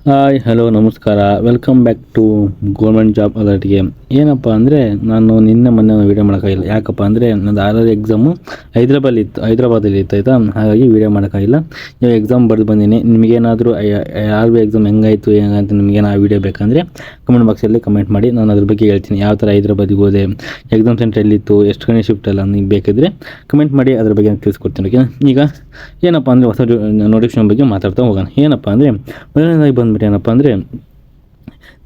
Hi hello ನಮಸ್ಕಾರ, welcome back to government job ಅಲರ್ಟ್ಗೆ. ಏನಪ್ಪ ಅಂದರೆ ನಾನು ಮೊನ್ನೆ ವೀಡಿಯೋ ಮಾಡೋಕ್ಕಾಗಿಲ್ಲ. ಯಾಕಪ್ಪ ಅಂದರೆ ನಂದು ಆರ್ ಎಕ್ಸಾಮು ಹೈದ್ರಾಬಾದಲ್ಲಿ ಇತ್ತು ಆಯಿತಾ. ಹಾಗಾಗಿ ವೀಡಿಯೋ ಮಾಡೋಕ್ಕಾಗಿಲ್ಲ. ನೀವು ಎಕ್ಸಾಮ್ ಬರೆದು ಬಂದೀನಿ. ನಿಮಗೇನಾದರೂ ಆರ್ ಬಿ ಎಕ್ಸಾಮ್ ಹೆಂಗಾಯಿತು ಹೆಂಗಂತ ನಿಮಗೇನು ಆ ವೀಡಿಯೋ ಬೇಕಂದರೆ ಕಮೆಂಟ್ ಬಾಕ್ಸಲ್ಲಿ ಕಮೆಂಟ್ ಮಾಡಿ. ನಾನು ಅದ್ರ ಬಗ್ಗೆ ಹೇಳ್ತೀನಿ, ಯಾವ ಥರ ಹೈದ್ರಾಬಾದಿಗೆ ಹೋದೆ, ಎಕ್ಸಾಮ್ ಸೆಂಟರ್ ಎಲ್ಲಿತ್ತು, ಎಷ್ಟು ಗಂಟೆ ಶಿಫ್ಟ್ ಎಲ್ಲ ನಿಮ್ಗೆ ಬೇಕಿದ್ರೆ ಕಮೆಂಟ್ ಮಾಡಿ, ಅದ್ರ ಬಗ್ಗೆ ತಿಳಿಸ್ಕೊಡ್ತೀನಿ. ಓಕೆ, ಈಗ ಏನಪ್ಪ ಅಂದರೆ ಹೊಸ ನೋಟಿಫಿಕೇಶನ್ ಬಗ್ಗೆ ಮಾತಾಡ್ತಾ ಹೋಗೋಣ. ಏನಪ್ಪ ಅಂದರೆ ಮೊದಲನೇದಾಗಿ ಬಂದುಬಿಟ್ಟು ಏನಪ್ಪ ಅಂದರೆ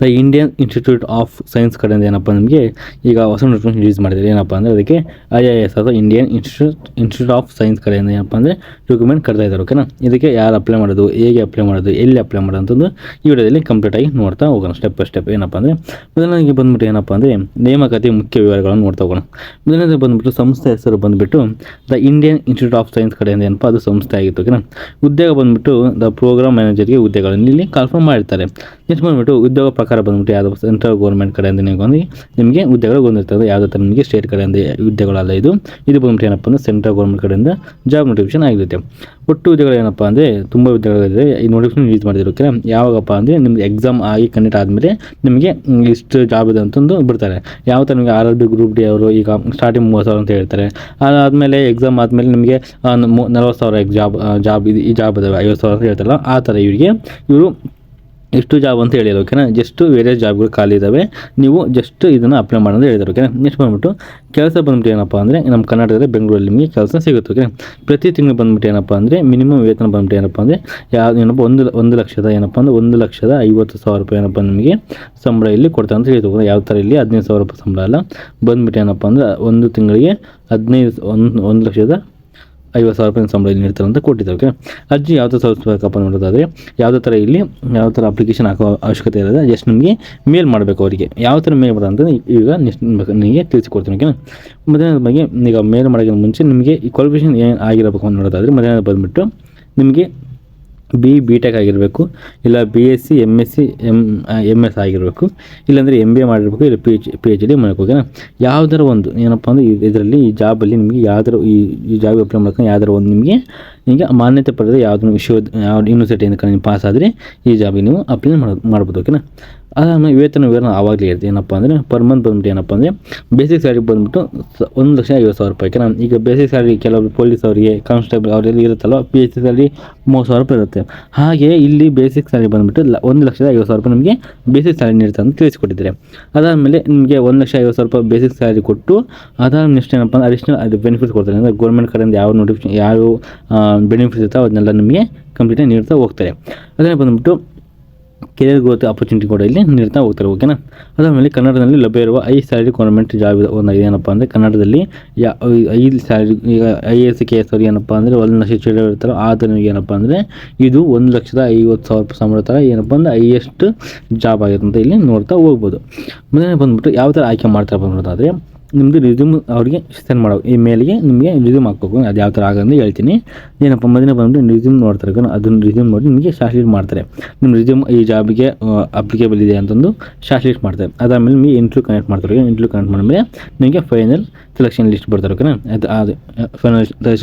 the Indian institute of science ಕಡೆಯಿಂದ ಏನಪ್ಪ ನಿಮಗೆ ಈಗ ಹೊಸ ನೋಟಿಫಿಕೇಶನ್ ರಿಲೀಸ್ ಮಾಡಿದ್ದಾರೆ. ಏನಪ್ಪ ಅಂದರೆ ಅದಕ್ಕೆ IIS ಅಥವಾ ಇಂಡಿಯನ್ ಇನ್ಸ್ಟಿಟ್ಯೂಟ್ ಆಫ್ ಸೈನ್ಸ್ ಕಡೆಯಿಂದ ಏನಪ್ಪ ಅಂದರೆ ರಿಕ್ರೂಟ್ಮೆಂಟ್ ಕರ್ತಾ ಇದ್ದಾರೆ. ಓಕೆನಾ, ಇದಕ್ಕೆ ಯಾರು ಅಪ್ಲೈ ಮಾಡೋದು, ಹೇಗೆ ಅಪ್ಲೈ ಮಾಡೋದು, ಎಲ್ಲಿ ಅಪ್ಲೈ ಮಾಡೋದು ಅಂತಂದು ಈ ವಿಡಿಯೋದಲ್ಲಿ ಕಂಪ್ಲೀಟಾಗಿ ನೋಡ್ತಾ ಹೋಗೋಣ, ಸ್ಟೆಪ್ ಬೈ ಸ್ಟೆಪ್. ಏನಪ್ಪ ಅಂದರೆ ಮೊದಲನೇಗೆ ಬಂದುಬಿಟ್ಟು ಏನಪ್ಪ ಅಂದರೆ ನೇಮಕಾತಿ ಮುಖ್ಯ ವಿವರಗಳನ್ನು ನೋಡ್ತಾ ಹೋಗೋಣ. ಮೊದಲನೇದು ಬಂದುಬಿಟ್ಟು ಸಂಸ್ಥೆ ಹೆಸರು ಬಂದುಬಿಟ್ಟು the Indian institute of science ಕಡೆಯಿಂದ ಏನಪ್ಪ ಅದು ಸಂಸ್ಥೆ ಆಗಿತ್ತು. ಓಕೆನಾ, ಉದ್ಯೋಗ ಬಂದುಬಿಟ್ಟು ದ ಪ್ರೋಗ್ರಾಮ್ ಮ್ಯಾನೇಜರ್ಗೆ ಉದ್ಯೋಗಗಳನ್ನು ಇಲ್ಲಿ ಕಾಲ್ಫರ್ಮ್ ಮಾಡಿರ್ತಾರೆ. ನೆಕ್ಸ್ಟ್ ಬಂದುಬಿಟ್ಟು ಉದ್ಯೋಗ ಪ್ರಕಾರ ಬಂದುಬಿಟ್ಟು ಯಾವುದೋ ಸೆಂಟ್ರಲ್ ಗೌರ್ಮೆಂಟ್ ಕಡೆಯಿಂದ ನಿಮಗೆ ಉದ್ಯೋಗಗಳು ಬಂದಿರ್ತದೆ. ಯಾವುದೇ ಥರ ನಿಮಗೆ ಸ್ಟೇಟ್ ಕಡೆಯಿಂದ ಉದ್ಯೋಗಗಳಲ್ಲ. ಇದು ಬಂದುಬಿಟ್ಟು ಏನಪ್ಪ ಅಂದರೆ ಸೆಂಟ್ರಲ್ ಗೌರ್ಮೆಂಟ್ ಕಡೆಯಿಂದ ಜಾಬ್ ನೋಟಿಫಿಕೇಶನ್ ಆಗಿರುತ್ತೆ. ಒಟ್ಟು ಉದ್ಯೋಗಗಳು ಏನಪ್ಪ ಅಂದರೆ ತುಂಬ ಉದ್ಯೋಗಗಳಿದೆ. ಈ ನೋಟಿಫಿಕೇಶನ್ ರಿಲೀಸ್ ಮಾಡಿರೋಕೆ ಯಾವಾಗಪ್ಪ ಅಂದರೆ ನಿಮ್ಗೆ ಎಕ್ಸಾಮ್ ಆಗಿ ಕಂಪ್ಲೀಟ್ ಆದಮೇಲೆ ನಿಮಗೆ ಇಷ್ಟು ಜಾಬ್ ಇದೆ ಅಂತಂದು ಬಿಡ್ತಾರೆ. ಯಾವ ಥರ ನಿಮಗೆ RRB ಗ್ರೂಪ್ ಡಿ ಅವರು ಈಗ ಸ್ಟಾರ್ಟಿಂಗ್ 30,000 ಅಂತ ಹೇಳ್ತಾರೆ. ಅದಾದಮೇಲೆ ಎಕ್ಸಾಮ್ ಆದಮೇಲೆ ನಿಮಗೆ 40,000 ಜಾಬ್ ಈ ಜಾಬ್ ಇದಾವೆ, 50,000 ಅಂತ ಹೇಳ್ತಾರಲ್ಲ, ಆ ಥರ ಇವರು ಎಷ್ಟು ಜಾಬ್ ಅಂತ ಹೇಳಿದ್ರು. ಓಕೆನಾ, ಜಸ್ಟ್ ಬೇರೆ ಜಾಬ್ಗಳು ಖಾಲಿ ಇದ್ದಾವೆ, ನೀವು ಜಸ್ಟ್ ಇದನ್ನು ಅಪ್ಲೈ ಮಾಡೋದು ಹೇಳಿದ್ರು. ಓಕೆನಾ, ನೆಕ್ಸ್ಟ್ ಬಂದುಬಿಟ್ಟು ಕೆಲಸ ಬಂದುಬಿಟ್ಟು ಏನಪ್ಪ ಅಂದರೆ ನಮ್ಮ ಕರ್ನಾಟಕದಲ್ಲಿ ಬೆಂಗಳೂರಲ್ಲಿ ನಿಮಗೆ ಕೆಲಸ ಸಿಗುತ್ತೆ. ಓಕೆ, ಪ್ರತಿ ತಿಂಗಳು ಬಂದುಬಿಟ್ಟು ಏನಪ್ಪ ಅಂದರೆ ಮಿನಿಮಮ್ ವೇತನ ಬಂದುಬಿಟ್ಟು ಏನಪ್ಪ ಅಂದರೆ ಏನಪ್ಪ 1,50,000 ರೂಪಾಯಿ ಏನಪ್ಪ ನಿಮಗೆ ಸಂಬಳ ಇಲ್ಲಿ ಕೊಡ್ತಾರೆ ಅಂತ ಹೇಳ್ತಾರೆ. ಯಾವ ಥರ ಇಲ್ಲಿ 15,000 ರೂಪಾಯಿ ಸಂಬಳ ಅಲ್ಲ, ಬಂದುಬಿಟ್ಟು ಏನಪ್ಪ ಅಂದರೆ ಒಂದು ತಿಂಗಳಿಗೆ 1,50,000 ರೂಪಾಯಿ ಸಂಬಳ ಇಲ್ಲಿ ನೀಡ್ತಾರೆ ಅಂತ ಕೊಟ್ಟಿದ್ದಾರೆ. ಓಕೆ, ಅರ್ಜಿ ಯಾವ ಥರ ಸಲ್ಲಿಸಬೇಕಪ್ಪ ನೋಡೋದಾದರೆ ಯಾವ ಥರ ಅಪ್ಲಿಕೇಶನ್ ಹಾಕೋ ಅವಶ್ಯಕತೆ ಇರೋದು, ಜಸ್ಟ್ ನಿಮಗೆ ಮೇಲ್ ಮಾಡಬೇಕು. ಅವರಿಗೆ ಯಾವ ಥರ ಮೇಲ್ ಮಾಡೋದು ಅಂತ ಈಗ ನಿಮಗೆ ತಿಳಿಸಿಕೊಡ್ತೀನಿ. ಓಕೆ, ಮೊದಲನೇ ಬಗ್ಗೆ ಈಗ ಮೇಲ್ ಮಾಡೋಕ್ಕಿಂತ ಮುಂಚೆ ನಿಮಗೆ ಈ ಕ್ವಾಲಿಫಿಕೇಷನ್ ಏನು ಆಗಿರಬೇಕು ಅಂತ ನೋಡೋದಾದರೆ ಮೊದಲನೇ ಬಂದುಬಿಟ್ಟು ನಿಮಗೆ BTech ಆಗಿರಬೇಕು, ಇಲ್ಲ BSc MSc MS ಆಗಿರಬೇಕು, ಇಲ್ಲಾಂದರೆ MBA ಮಾಡಿರಬೇಕು, ಇಲ್ಲ PhD ಮಾಡಬೇಕು. ಓಕೆನಾ, ಯಾವ್ದಾರ ಒಂದು ಏನಪ್ಪ ಅಂದರೆ ಇದರಲ್ಲಿ ಈ ಜಾಬಲ್ಲಿ ನಿಮಗೆ ಯಾವ್ದಾರು ಈ ಜಾಬ್ ಅಪ್ಲೈ ಮಾಡ್ಕೊಂಡು ಯಾವ್ದಾರ ಒಂದು ನಿಮಗೆ ಈಗ ಮಾನ್ಯತೆ ಪಡೆದ ಯಾವುದೋ ಯಾವ ಯೂನಿವರ್ಸಿಟಿಯಿಂದ ನೀವು ಪಾಸ್ ಆದರೆ ಈ ಜಾಬಿಗೆ ನೀವು ಅಪ್ಲೈ ಮಾಡ್ಬೋದು. ಓಕೆನಾ, ಅದಾದಮೇಲೆ ವೇತನ ವಿವರ ಆವಾಗಲೇ ಇರುತ್ತೆ. ಏನಪ್ಪ ಅಂದರೆ ಪರ್ ಮಂತ್ ಬಂದುಬಿಟ್ಟು ಏನಪ್ಪ ಅಂದರೆ ಬೇಸಿಕ್ ಸ್ಯಾಲರಿ ಬಂದುಬಿಟ್ಟು 1,50,000 ರೂಪಾಯಿ. ಓಕೆನಾ, ಈಗ ಬೇಸಿಕ್ ಸ್ಯಾಲರಿ ಕೆಲವರು ಪೊಲೀಸ್ ಅವರಿಗೆ, ಕಾನ್ಸ್ಟೇಬಲ್ ಅವರೆಲ್ಲ ಇರುತ್ತಲ್ವ, PhD ಸ್ಯಾಲರಿ 30,000 ರೂಪಾಯಿ ಇರುತ್ತೆ. ಹಾಗೆ ಇಲ್ಲಿ ಬೇಸಿಕ್ ಸ್ಯಾಲರಿ ಬಂದುಬಿಟ್ಟು 1,50,000 ರೂಪಾಯಿ ನಿಮಗೆ ಬೇಸಿಕ್ ಸ್ಯಾಲರಿ ನೀಡುತ್ತೆ ಅಂತ ತಿಳಿಸ್ಕೊಟ್ಟಿದ್ದಾರೆ. ಅದಾದಮೇಲೆ ನಿಮಗೆ 1,50,000 ರೂಪಾಯಿ ಬೇಸಿಕ್ ಸ್ಯಾಲರಿ ಕೊಟ್ಟು ಅದಾದ ನೆಕ್ಸ್ಟ್ ಏನಪ್ಪ ಅಂದರೆ ಅಡಿಷ್ನಲ್ ಅದು ಬೆನಿಫಿಟ್ಸ್ ಕೊಡ್ತಾರೆ. ಅಂದರೆ ಗೌರ್ಮೆಂಟ್ ಕಡೆಯಿಂದ ಯಾವ ನೋಟಿಫಿಕೇಶನ್ ಯಾವ ಬೆನಿಫಿಟ್ಸ್ ಇರ್ತಾವೆ ಅದನ್ನೆಲ್ಲ ನಿಮಗೆ ಕಂಪ್ಲೀಟಾಗಿ ನೀಡ್ತಾ ಹೋಗ್ತಾರೆ. ಅದನ್ನೇ ಬಂದುಬಿಟ್ಟು ಕೆರಿಯರ್ ಗ್ರೋತ್ ಆಪರ್ಚುನಿಟಿ ಕೂಡ ಇಲ್ಲಿ ನೀಡ್ತಾ ಹೋಗ್ತಾರೆ. ಓಕೆನಾ, ಅದಾದಮೇಲೆ ಕನ್ನಡದಲ್ಲಿ ಲಭ್ಯ ಇರುವ 5 ಸ್ಯಾಲರಿ ಗೌರ್ಮೆಂಟ್ ಜಾಬ್ ಒಂದು ಏನಪ್ಪ ಅಂದರೆ ಕನ್ನಡದಲ್ಲಿ 5 ಸ್ಯಾಲರಿ ಈಗ IAS KS ಅವ್ರಿಗೆ ಏನಪ್ಪ ಅಂದರೆ 1,00,000 ಇರ್ತಾರೋ ಆ ಥರ ಏನಪ್ಪ ಅಂದರೆ ಇದು 1,50,000 ರೂಪಾಯಿ ಸಂಬಳ ಥರ ಏನಪ್ಪ ಅಂದರೆ ಹೈಯೆಸ್ಟ್ ಜಾಬ್ ಆಗಿರುತ್ತೆ ಅಂತ ಇಲ್ಲಿ ನೋಡ್ತಾ ಹೋಗ್ಬೋದು. ಮೊದಲನೇ ಬಂದುಬಿಟ್ಟು ಯಾವ ಥರ ಆಯ್ಕೆ ಮಾಡ್ತಾರೆ ಬಂದ್ಬಿಡೋದಾದರೆ ನಿಮ್ಮದು ರಿಸ್ಯೂಮ್ ಅವರಿಗೆ ಸೆಂಡ್ ಮಾಡೋ ಈ ಮೇಲಿಗೆ ನಿಮಗೆ ರಿಸ್ಯೂಮ್ ಹಾಕ್ಬೇಕು. ಅದು ಯಾವ ಥರ ಆಗೋದು ಹೇಳ್ತೀನಿ. ಏನಪ್ಪ ಮೊದಲನೇ ಬಂದುಬಿಟ್ಟು ರಿಸ್ಯೂಮ್ ನೋಡ್ತಾರೆ. ಅದನ್ನು ರಿಸ್ಯೂಮ್ ನೋಡಿ ನಿಮಗೆ ಶಾರ್ಟ್ ಲಿಸ್ಟ್ ಮಾಡ್ತಾರೆ. ನಿಮ್ಮ ರಿಸ್ಯೂಮ್ ಈ ಜಾಬಿಗೆ ಅಪ್ಲಿಕೇಬಲ್ ಇದೆ ಅಂತಂದು ಶಾರ್ಟ್ ಲಿಸ್ಟ್ ಮಾಡ್ತಾರೆ. ಅದಾದಮೇಲೆ ನಿಮಗೆ ಇಂಟರ್ವ್ಯೂ ಕನೆಕ್ಟ್ ಮಾಡ್ತಾರೆ. ಇಂಟರ್ವ್ಯೂ ಕನೆಕ್ಟ್ ಮಾಡಿದ್ಮೇಲೆ ನಿಮಗೆ ಫೈನಲ್ ಸೆಲೆಕ್ಷನ್ ಲಿಸ್ಟ್ ಬಿಡ್ತಾರೆ. ಓಕೆನಾ, ಅದು ಫೈನಲ್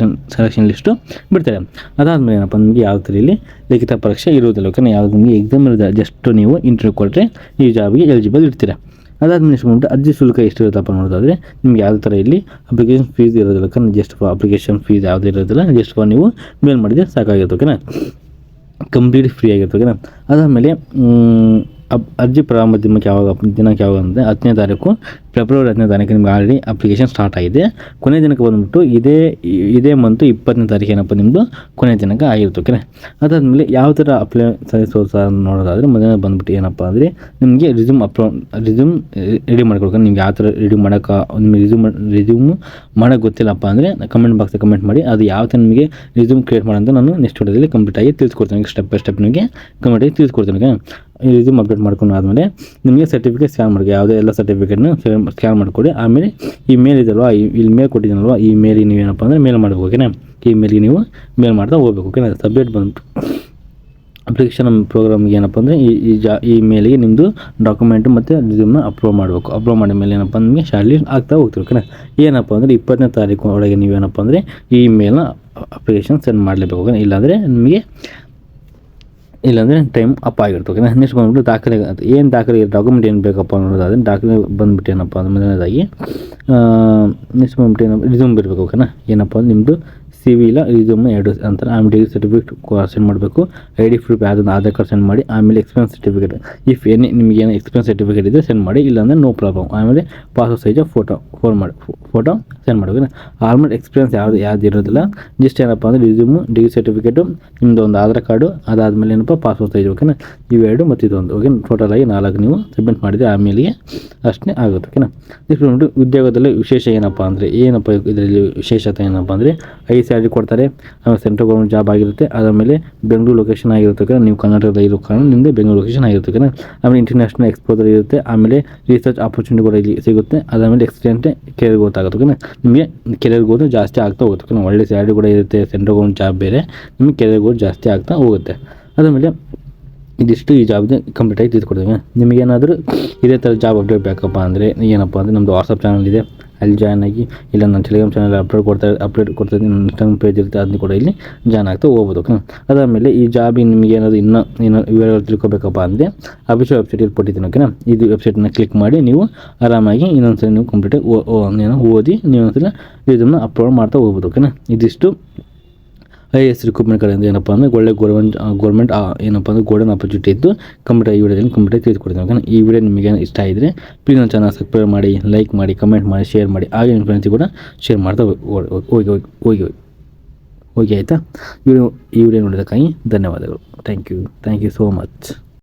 ಸೆಲೆಕ್ಷನ್ ಲಿಸ್ಟು ಬಿಡ್ತಾರೆ. ಅದಾದಮೇಲೆ ಏನಪ್ಪ ನಿಮಗೆ ಯಾವ ಥರ ಇಲ್ಲಿ ಲಿಖಿತ ಪರೀಕ್ಷೆ ಇರುವುದಿಲ್ಲ. ಓಕೆನಾ, ಯಾವುದು ನಿಮಗೆ ಎಕ್ಸಾಮ್ ಇರೋದಿಲ್ಲ, ಜಸ್ಟ್ ನೀವು ಇಂಟರ್ವ್ಯೂ ಕೊಟ್ಟರೆ ಈ ಜಾಬಿಗೆ ಎಲಿಜಿಬಲ್ ಇರ್ತೀರ. ಅದಾದಮೇಲೆ ಎಷ್ಟು ಬಂದ್ಬಿಟ್ಟು ಅರ್ಜಿ ಶುಲ್ಕ ಎಷ್ಟು ಇರುತ್ತಪ್ಪ ನೋಡೋದಾದರೆ ನಿಮ್ಗೆ ಯಾವುದೇ ಥರ ಇಲ್ಲಿ ಅಪ್ಲಿಕೇಶನ್ ಫೀಸ್ ಇರೋದಿಲ್ಲ. ಜಸ್ಟ್ ಫಾರ್ ಅಪ್ಲಿಕೇಶನ್ ಫೀಸ್ ಯಾವುದೇ ಇರೋದಿಲ್ಲ, ಜಸ್ಟ್ ಫಾರ್ ನೀವು ಮೇಲ್ ಮಾಡಿದರೆ ಸಾಕಾಗಿರುತ್ತೆ. ಓಕೆನಾ, ಕಂಪ್ಲೀಟ್ ಫ್ರೀ ಆಗಿರುತ್ತೆ. ಓಕೆನಾ, ಅದಾದಮೇಲೆ ಅರ್ಜಿ ಪ್ರಾರಂಭ ದಿನಾಂಕ ಯಾವಾಗ ಅಂದರೆ 10ನೇ ತಾರೀಕು ಫೆಬ್ರವರಿ 10ನೇ ತಾರೀಕು ನಿಮ್ಗೆ ಆಲ್ರೆಡಿ ಅಪ್ಲಿಕೇಶನ್ ಸ್ಟಾರ್ಟ್ ಆಗಿದೆ. ಕೊನೆ ದಿನಕ್ಕೆ ಬಂದುಬಿಟ್ಟು ಇದೇ ಮಂತು 20ನೇ ತಾರೀಕು ಏನಪ್ಪ ನಿಮ್ಮದು ಕೊನೆ ದಿನಾಂಕ ಆಗಿರುತ್ತೆ. ಓಕೆನಾ, ಅದಾದಮೇಲೆ ಯಾವ ಥರ ಅಪ್ಲೈ ಸಲ್ಲಿಸೋದು ಸಹ ನೋಡೋದಾದರೆ ಮೊದಲನೇ ಬಂದುಬಿಟ್ಟು ಏನಪ್ಪ ಅಂದರೆ ನಿಮಗೆ ರಿಸ್ಯೂಮ್ ರೆಡಿ ಮಾಡ್ಕೊಡ್ಕೊಂಡು ನಿಮ್ಗೆ ಯಾವ ಥರ ರೆಡಿ ಮಾಡೋಕ್ಕೆ ನಿಮಗೆ ರಿಸ್ಯೂಮ್ ಮಾಡೋಕ್ಕೆ ಗೊತ್ತಿಲ್ಲಪ್ಪ ಅಂದರೆ ಕಮೆಂಟ್ ಬಾಕ್ಸಲ್ಲಿ ಕಮೆಂಟ್ ಮಾಡಿ. ಅದು ಯಾವ ಥರ ನಿಮಗೆ ರಿಸ್ಯೂಮ್ ಕ್ರಿಯೇಟ್ ಮಾಡೋಂತ ನಾನು ನೆಕ್ಸ್ಟ್ ವಿಡಿಯೋದಲ್ಲಿ ಕಂಪ್ಲೀಟಾಗಿ ತಿಳಿಸ್ಕೊಡ್ತೀನಿ. ಸ್ಟೆಪ್ ಬೈ ಸ್ಟೆಪ್ ನಿಮಗೆ ಕಂಪ್ಲೀಟಾಗಿ ತಿಳಿಸ್ಕೊಡ್ತೀನಿ. ಈ ರಿಸ್ಯೂಮ್ ಅಪ್ಡೇಟ್ ಮಾಡ್ಕೊಂಡು ಆದಮೇಲೆ ನಿಮಗೆ ಸರ್ಟಿಫಿಕೇಟ್ ಸ್ಕ್ಯಾನ್ ಮಾಡಿ, ಯಾವುದೇ ಎಲ್ಲ ಸರ್ಟಿಫಿಕೇಟ್ನ ಸ್ಕ್ಯಾನ್ ಮಾಡಿಕೊಡಿ. ಆಮೇಲೆ ಈ ಮೇಲ್ ಇದಲ್ವ, ಇಲ್ಲಿ ಮೇಲ್ ಕೊಟ್ಟಿದ್ದೀನಲ್ವ, ಈ ಮೇಲಿಗೆ ನೀವೇನಪ್ಪ ಅಂದರೆ ಮೇಲ್ ಮಾಡಬೇಕು. ಓಕೆನಾ, ಈ ಮೇಲಿಗೆ ನೀವು ಮೇಲ್ ಮಾಡ್ತಾ ಹೋಗ್ಬೇಕು. ಓಕೆನಾ, ಸಬ್ಜೆಕ್ಟ್ ಬಂದ್ಬಿಟ್ಟು ಅಪ್ಲಿಕೇಶನ್ ಪ್ರೋಗ್ರಾಮ್ಗೆ ಏನಪ್ಪ ಅಂದರೆ ಈ ಮೇಲಿಗೆ ನಿಮ್ಮದು ಡಾಕ್ಯುಮೆಂಟು ಮತ್ತು ರಿಸ್ಯೂಮ್ನ ಅಪ್ಲೋಡ್ ಮಾಡಬೇಕು. ಅಪ್ಲೋಡ್ ಮಾಡಿದ ಮೇಲೆ ಏನಪ್ಪ ನಿಮಗೆ ಶಾರ್ಟ್ ಲಿಸ್ಟ್ ಆಗ್ತಾ ಹೋಗ್ತೀವಿ. ಓಕೆನಾ, ಏನಪ್ಪ ಅಂದರೆ 20ನೇ ತಾರೀಕು ಒಳಗೆ ನೀವೇನಪ್ಪ ಅಂದರೆ ಈ ಮೇಲ್ನ ಅಪ್ಲಿಕೇಶನ್ ಸೆಂಡ್ ಮಾಡಲೇಬೇಕು. ಓಕೆನಾ, ಇಲ್ಲಾಂದರೆ ನಿಮಗೆ ಇಲ್ಲಾಂದರೆ ಟೈಮ್ ಅಪ್ ಆಗಿರುತ್ತೆ. ಓಕೆನಾ. ನೆಕ್ಸ್ಟ್ ಬಂದ್ಬಿಟ್ಟು ದಾಖಲೆ, ಏನು ದಾಖಲೆ ಡಾಕ್ಯುಮೆಂಟ್ ಏನು ಬೇಕಪ್ಪ ಅನ್ನೋದಾದರೆ ದಾಖಲೆ ಬಂದುಬಿಟ್ಟು ಏನಪ್ಪ ಅಂದ್ರೆ ಮೊದಲನೇದಾಗಿ ನೆಕ್ಸ್ಟ್ ಬಂದ್ಬಿಟ್ಟು ಏನಪ್ಪ ರಿಸ್ಯೂಮ್ ಬರಬೇಕು. ಓಕೆನಾ. ಏನಪ್ಪ ಅಂದ್ರೆ ನಿಮ್ಮದು CV ಇಲ್ಲ ರಿಸ್ಯೂಮ್ ಎರಡು ಅಂತಾರೆ. ಆಮೇಲೆ ಡಿಗ್ರಿ ಸರ್ಟಿಫಿಕೇಟ್ ಸೆಂಡ್ ಮಾಡಬೇಕು. ID ಪ್ರೂಫ್ ಯಾವುದನ್ನು ಆಧಾರ್ ಕಾರ್ಡ್ ಸೆಂಡ್ ಮಾಡಿ. ಆಮೇಲೆ ಎಕ್ಸ್ಪೀರಿಯನ್ಸ್ ಸರ್ಟಿಫಿಕೇಟ್ ಇಫ್ ನಿಮಗೆ ಏನೋ ಎಕ್ಸ್ಪೀರಿಯನ್ಸ್ ಸರ್ಟಿಫಿಕೇಟ್ ಇದೆ ಸೆಂಡ್ ಮಾಡಿ, ಇಲ್ಲಾಂದರೆ ನೋ ಪ್ರಾಬ್ಲಮ್. ಆಮೇಲೆ ಪಾಸ್ಪೋರ್ಟ್ ಸೈಜ್ ಫೋಟೋ ಸೆಂಡ್ ಮಾಡಬೇಕು. ಆಲ್ಮೋಸ್ಟ್ ಎಕ್ಸ್ಪೀರಿಯನ್ಸ್ ಯಾವ್ದು ಇರೋದಿಲ್ಲ. ಜಸ್ಟ್ ಏನಪ್ಪ ಅಂದರೆ ರಿಸ್ಯೂಮು, ಡಿಗ್ರಿ ಸರ್ಟಿಫಿಕೇಟು, ನಿಮ್ಮದು ಒಂದು ಆಧಾರ್ ಕಾರ್ಡು, ಅದಾದಮೇಲೆ ಏನಪ್ಪ ಪಾಸ್ಪೋರ್ಟ್ ಸೈಜ್. ಓಕೆನಾ. ಇವೆರಡು ಮತ್ತು ಇದೊಂದು. ಓಕೆ. ಟೋಟಲ್ ಆಗಿ 4 ನೀವು ಸಬ್ಮಿಟ್ ಮಾಡಿದರೆ ಆಮೇಲೆ ಅಷ್ಟೇ ಆಗುತ್ತೆ. ಓಕೆನಾ. ನೆಕ್ಸ್ಟ್ ಬಂದ್ಬಿಟ್ಟು ಉದ್ಯೋಗದಲ್ಲಿ ವಿಶೇಷ ಏನಪ್ಪ ಅಂದರೆ ಇದರಲ್ಲಿ ವಿಶೇಷತೆ ಏನಪ್ಪ ಅಂದರೆ 5 ಸ್ಯಾಲರಿ ಕೊಡ್ತಾರೆ. ಆಮೇಲೆ ಸೆಂಟ್ರಲ್ ಗೌರ್ಮೆಂಟ್ ಜಾಬ್ ಆಗಿರುತ್ತೆ. ಅದಾದಮೇಲೆ ಬೆಂಗಳೂರು ಲೊಕೇಶನ್ ಆಗಿರುತ್ತೆ. ಓಕೆ. ನೀವು ಕರ್ನಾಟಕದಲ್ಲಿ ಇರೋ ಕಾರಣ ನಿಮ್ಮದು ಬೆಂಗಳೂರು ಲೊಕೇಶನ್ ಆಗಿರುತ್ತೆ. ಓಕೆನಾ. ಆಮೇಲೆ ಇಂಟರ್ನ್ಯಾಷನಲ್ ಎಕ್ಸ್ಪೋಜರ್ ಇರುತ್ತೆ. ಆಮೇಲೆ ರಿಸರ್ಚ್ ಆಪರ್ಚುನಿಟಿ ಕೂಡ ಇಲ್ಲಿ ಸಿಗುತ್ತೆ. ಅದಾದಮೇಲೆ ಎಕ್ಸ್ಟೆಂಟ್ ಕೆರಿಯರ್ ಗ್ರೋತ್ ಆಗುತ್ತೆ. ಓಕೆನಾ. ನಿಮಗೆ ಕೆರಿಯರ್ ಗ್ರೋತ್ ಜಾಸ್ತಿ ಆಗ್ತಾ ಹೋಗುತ್ತೆ. ಓಕೆನಾ. ಒಳ್ಳೆ ಸ್ಯಾಲರಿ ಕೂಡ ಇರುತ್ತೆ. ಸೆಂಟ್ರಲ್ ಗೌರ್ಮೆಂಟ್ ಜಾಬ್ ಬೇರೆ, ನಿಮಗೆ ಕೆರಿಯರ್ ಗ್ರೋತ್ ಜಾಸ್ತಿ ಆಗ್ತಾ ಹೋಗುತ್ತೆ. ಅದಾದಮೇಲೆ ಇದಿಷ್ಟು ಈ ಜಾಬ್ದು ಕಂಪ್ಲೀಟಾಗಿ ತಿಳ್ಕೊಡ್ತೀವಿ. ನಿಮಗೇನಾದರೂ ಇದೇ ಥರ ಜಾಬ್ ಅಪ್ಡೇಟ್ ಬೇಕಪ್ಪ ಅಂದರೆ ಏನಪ್ಪ ಅಂದರೆ ನಮ್ಮದು ವಾಟ್ಸಪ್ ಚಾನಲ್ ಇದೆ, ಅಲ್ಲಿ ಜಾಯ್ನ್ ಆಗಿ. ಇಲ್ಲ ನನ್ನ ಟೆಲಿಗ್ರಾಮ್ ಚಾನಲ್ ಅಪ್ಡೇಟ್ ಕೊಡ್ತಾ ಇದ್ದೀನಿ. ನನ್ನ ಇನ್ಸ್ಟಾಗ್ರಾಮ್ ಪೇಜ್ ಇರುತ್ತೆ, ಅದನ್ನು ಕೂಡ ಇಲ್ಲಿ ಜಾಯ್ನ್ ಆಗ್ತಾ ಹೋಗ್ಬೋದು. ಓಕೆ. ಅದಾದಮೇಲೆ ಈ ಜಾಬಿಗೆ ನಿಮಗೆ ಏನಾದರೂ ಇನ್ನೂ ವಿವರಗಳು ತಿಳ್ಕೊಬೇಕಪ್ಪ ಅಂದರೆ ಅಫಿಷಿಯಲ್ ವೆಬ್ಸೈಟಲ್ಲಿ ಕೊಟ್ಟಿದ್ದೀನಿ. ಓಕೆನಾ. ಇದು ವೆಬ್ಸೈಟನ್ನ ಕ್ಲಿಕ್ ಮಾಡಿ ನೀವು ಆರಾಮಾಗಿ ಇನ್ನೊಂದ್ಸಲ ನೀವು ಕಂಪ್ಲೀಟಾಗಿ ಓದಿ ನೀವು ಒಂದ್ಸಲ ಇದನ್ನು ಅಪ್ಲೋಡ್ ಮಾಡ್ತಾ ಹೋಗ್ಬೋದು. ಓಕೆನಾ. ಇದಿಷ್ಟು IAS ರಿಕ್ರೂಟ್ಮೆಂಟ್ ಕಡೆಯಿಂದ ಏನಪ್ಪ ಅಂದರೆ ಒಳ್ಳೆ ಗೌರ್ಮೆಂಟ್ ಏನಪ್ಪ ಅಂದರೆ ಗೋಲ್ಡನ್ ಆಪರ್ಚುನಿಟಿ ಇದ್ದು ಈ ವಿಡಿಯೋದಲ್ಲಿ ಕಂಪ್ಲೀಟಾಗಿ ತಿಳಿದುಕೊಡ್ತೀನಿ. ಓಕೆನಾ. ಈ ವಿಡಿಯೋ ನಿಮಗೆ ಇಷ್ಟ ಆಗಿದ್ರೆ ಪ್ಲೀಸ್ ನನ್ನ ಚಾನಲ್ ಸಬ್ಸ್ಕ್ರೈಬ್ ಮಾಡಿ, ಲೈಕ್ ಮಾಡಿ, ಕಮೆಂಟ್ ಮಾಡಿ, ಶೇರ್ ಮಾಡಿ. ಹಾಗೆ ನಿಮ್ಮ ಫ್ರೆಂಡ್ಸಿಗೆ ಕೂಡ ಶೇರ್ ಮಾಡ್ತಾ ಹೋಗಿ ಆಯಿತಾ. ಈ ವಿಡಿಯೋ ನೋಡಿದ್ದಕ್ಕಾಗಿ ಧನ್ಯವಾದಗಳು. Thank you so much.